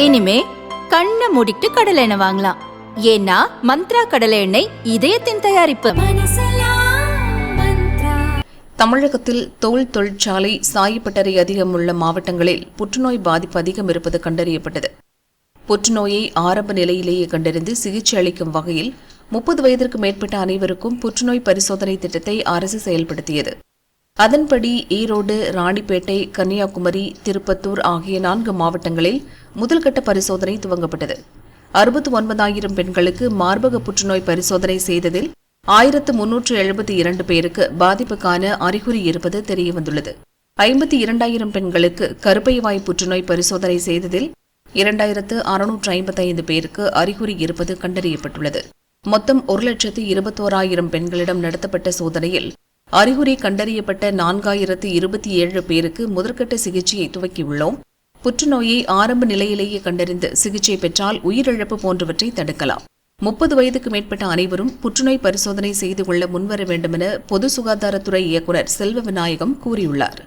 இனிமே கண்ணை மூடிட்டு கடலை எண்ணெய் வாங்கலாம். ஏன்னா மந்த்ரா கடலை எண்ணெய் இதயத்தின் தயாரிப்பு. தமிழகத்தில் தோல் தொழிற்சாலை சாயப்பட்டறை அதிகம் உள்ள மாவட்டங்களில் புற்றுநோய் பாதிப்பு அதிகம் இருப்பது கண்டறியப்பட்டது. புற்றுநோயை ஆரம்ப நிலையிலேயே கண்டறிந்து சிகிச்சை அளிக்கும் வகையில் 30 வயதிற்கு மேற்பட்ட அனைவருக்கும் புற்றுநோய் பரிசோதனை திட்டத்தை அரசு செயல்படுத்தியது. அதன்படி ஈரோடு, ராணிப்பேட்டை, கன்னியாகுமரி, திருப்பத்தூர் ஆகிய 4 மாவட்டங்களில் முதல்கட்ட பரிசோதனை துவங்கப்பட்டது. 69,000 பெண்களுக்கு மார்பக புற்றுநோய் பரிசோதனை செய்ததில் 1,372 பேருக்கு பாதிப்புக்கான அறிகுறி இருப்பது தெரியவந்துள்ளது. 52,000 பெண்களுக்கு கருப்பைவாய் புற்றுநோய் பரிசோதனை செய்ததில் 2,655 பேருக்கு அறிகுறி இருப்பது கண்டறியப்பட்டுள்ளது. மொத்தம் 1,21,000 பெண்களிடம் நடத்தப்பட்ட சோதனையில் அறிகுறி கண்டறியப்பட்ட 4,027 பேருக்கு முதற்கட்ட சிகிச்சையை துவக்கியுள்ளோம். புற்றுநோயை ஆரம்ப நிலையிலேயே கண்டறிந்து சிகிச்சை பெற்றால் உயிரிழப்பு போன்றவற்றை தடுக்கலாம். 30 வயதுக்கு மேற்பட்ட அனைவரும் புற்றுநோய் பரிசோதனை செய்து கொள்ள முன்வர வேண்டுமென பொது சுகாதாரத்துறை இயக்குநர் செல்வ விநாயகம் கூறியுள்ளார்.